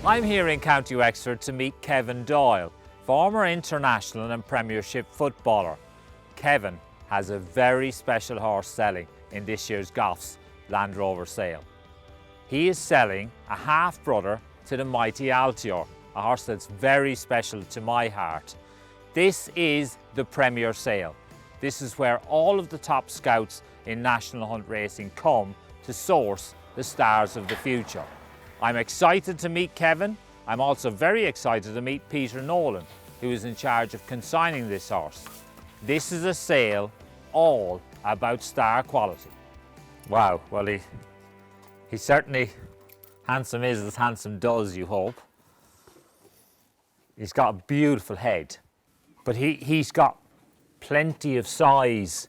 I'm here in County Wexford to meet Kevin Doyle, former international and Premiership footballer. Kevin has a very special horse selling in this year's Goffs Land Rover Sale. He is selling a half-brother to the mighty Altior, a horse that's very special to my heart. This is the Premier Sale. This is where all of the top scouts in National Hunt Racing come to source the stars of the future. I'm excited to meet Kevin. I'm also very excited to meet Peter Nolan, who is in charge of consigning this horse. This is a sale all about star quality. Wow, well he certainly, handsome is as handsome does, you hope. He's got a beautiful head, but he's got plenty of size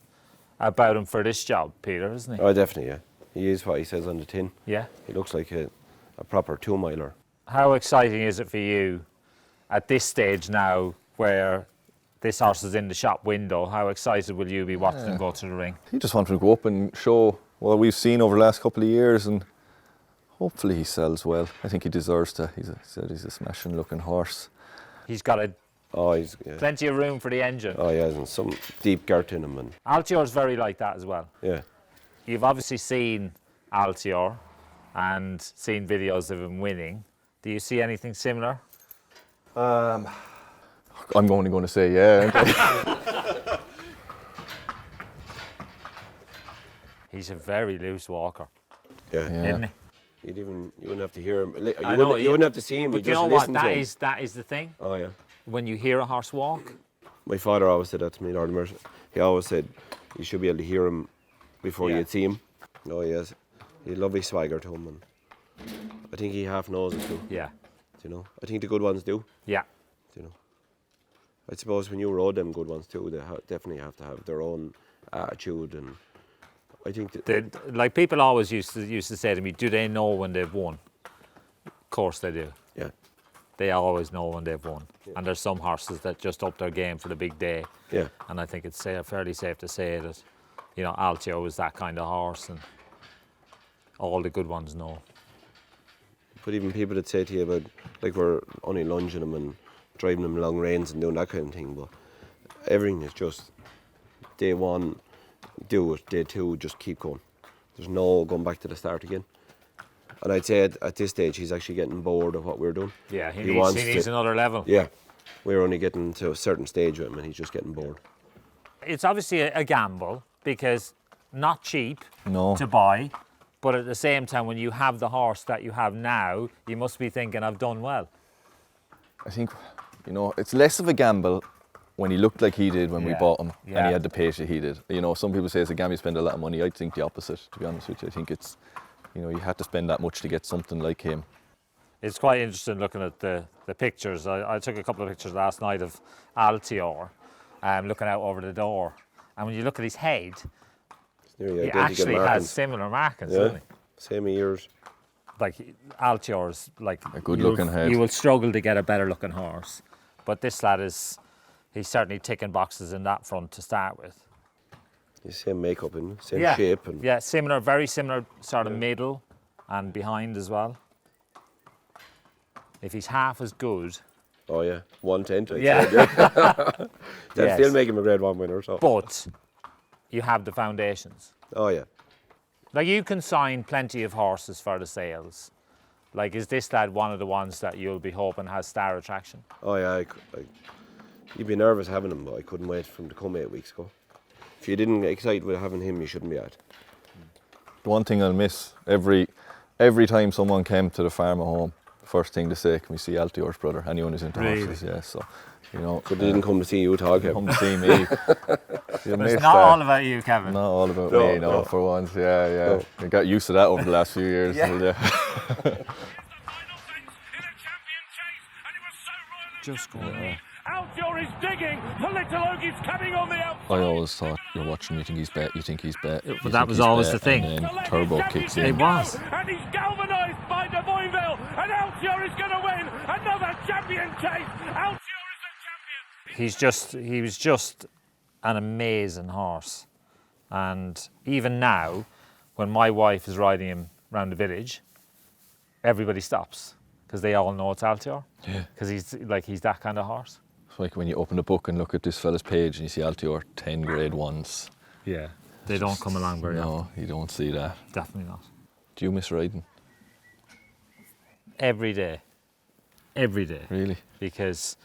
about him for this job, Peter, isn't he? Oh, definitely, yeah. He is what he says on the tin. Yeah. He looks like a proper two-miler. How exciting is it for you at this stage now where this horse is in the shop window? How excited will you be watching him go to the ring? He just wanted to go up and show what we've seen over the last couple of years, and hopefully he sells well. I think he deserves to. He's a smashing looking horse. He's got plenty of room for the engine. Oh, yeah, and some deep girth in him. And Altior's very like that as well. yeah. You've obviously seen Altior and seen videos of him winning. Do you see anything similar? I'm only going to say yeah. He's a very loose walker, Yeah. isn't he? You wouldn't have to hear him. You know, wouldn't have to see him. But You you know just what? listen to him. That is the thing. Oh, yeah. When you hear a horse walk, My father always said that to me, Lord of Mercy. He always said you should be able to hear him before you'd see him. Oh, yes. He had a lovely swagger to him, and I think he half knows it too. yeah, You know, I think the good ones do. yeah. You know, I suppose when you rode them good ones too, they definitely have to have their own attitude, and I think that Like people always used to say to me, do they know when they've won? Of course they do. yeah, They always know when they've won. And there's some horses that just up their game for the big day. yeah. And I think it's fairly safe to say that, you know, Altior was that kind of horse, and all the good ones know. But even people that say to you about, like, we're only lunging them and driving them long reins and doing that kind of thing, but everything is just day one, do it, day two, just keep going. There's no going back to the start again. And I'd say at this stage, he's actually getting bored of what we're doing. Yeah, he wants needs another level. Yeah, we're only getting to a certain stage with him, and he's just getting bored. It's obviously a gamble because not cheap No. to buy, but at the same time, when you have the horse that you have now, you must be thinking, I've done well. I think, you know, it's less of a gamble when he looked like he did when we bought him, and Yeah. he had the pace that he did. You know, some people say it's a gamble, you spend a lot of money. I think the opposite, to be honest with you. I think it's, you know, you have to spend that much to get something like him. It's quite interesting looking at the pictures. I took a couple of pictures last night of Altior looking out over the door. And when you look at his head, It's nearly he identical actually has markings. similar markings, Yeah, doesn't he? same ears. Like Altior's like A good-looking head. You will struggle to get a better looking horse, but this lad he's certainly ticking boxes in that front to start with. Same makeup and same Yeah, shape. And yeah, similar, very similar sort of middle and behind as well. If he's half as good, oh yeah, 110. Yeah. That'd Yes. still make him a Grade 1 winner. So. but you have the foundations. Oh yeah. Like you can sign plenty of horses for the sales. Like, is this lad one of the ones that you'll be hoping has star attraction? Oh yeah. You'd be nervous having him, but I couldn't wait for him to come 8 weeks ago. If you didn't get excited with having him, you shouldn't be at. The one thing I'll miss every time someone came to the farm at home, the first thing to say, can we see Altior's brother? Anyone who's into Really? horses, yeah. So, you know, But they didn't come to see you talk. come to see me. It's not all about you, Kevin. Not all about No, me, no, no. for once. Yeah, yeah. No. I got used to that over the last few years. Just go on. Altior is digging. The little Ogie's coming on the outside. I always thought you're watching, you think he's bet, you think he's bet. you But think that was he's always bet, the thing. And then turbo kicks It in. was. And he's galvanised by de Boinville. And Altior is going to win another champion chase. Altior is the champion. He was just an amazing horse. And even now, when my wife is riding him around the village, everybody stops. because they all know it's Altior. Yeah. Because he's that kind of horse. It's like when you open the book and look at this fella's page and you see Altior 10 grade 1s. Yeah. They don't come along very often. No, you don't see that. Definitely not. Do you miss riding? Every day. Every day. Really? Because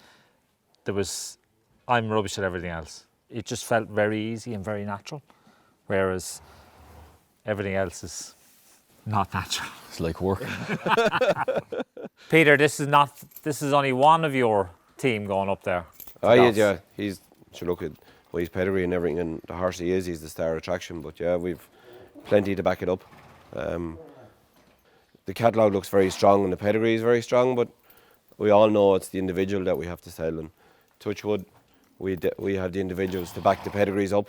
I'm rubbish at everything else. It just felt very easy and very natural. Whereas everything else is not natural. It's like work. Peter, this is only one of your team going up there. Yeah. Should look at his pedigree and everything, and the horse he's the star attraction. But yeah, we've plenty to back it up. The catalogue looks very strong and the pedigree is very strong, but we all know it's the individual that we have to sell. And touch wood, we have the individuals to back the pedigrees up.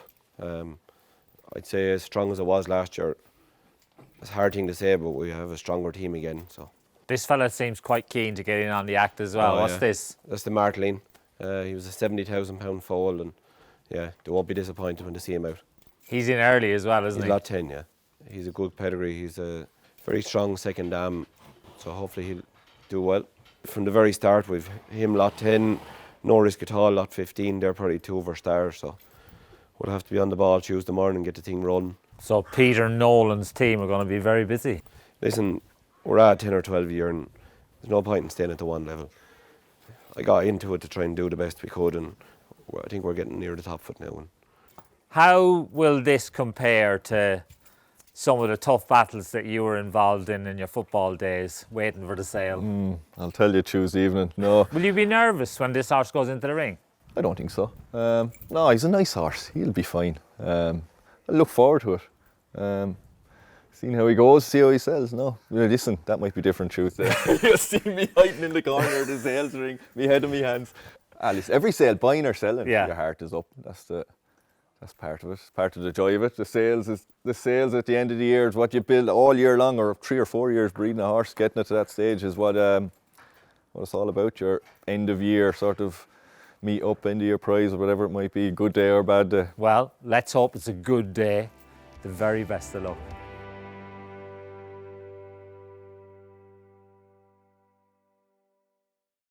I'd say as strong as it was last year. It's a hard thing to say, but we have a stronger team again. So this fella seems quite keen to get in on the act as well. What's this? That's the Martleen. He was a £70,000 foal, and yeah, they won't be disappointed when they see him out. He's in early as well, isn't he? He's lot 10, yeah. He's a good pedigree. He's a very strong second dam, so hopefully he'll do well. From the very start, we've him lot 10, No Risk at All, lot 15. They're probably two of our stars, so we'll have to be on the ball Tuesday morning and get the thing rolling. So Peter Nolan's team are going to be very busy. Listen, we're at 10 or 12 a year, and there's no point in staying at the one level. I got into it to try and do the best we could, and I think we're getting near the top foot now. How will this compare to some of the tough battles that you were involved in your football days, waiting for the sale? I'll tell you Tuesday evening. No. Will you be nervous when this horse goes into the ring? I don't think so. No, he's a nice horse. He'll be fine. I look forward to it. Seeing how he goes, see how he sells. No, listen, that might be different Tuesday. You'll see me hiding in the corner of the sales ring, me head in me hands. Listen, every sale, buying or selling, your heart is up. That's part of it. It's part of the joy of it. The sales at the end of the year is what you build all year long, or 3 or 4 years breeding a horse. Getting it to that stage is what it's all about. Your end of year sort of meet up, end of year prize or whatever it might be, good day or bad day. Well, let's hope it's a good day. The very best of luck.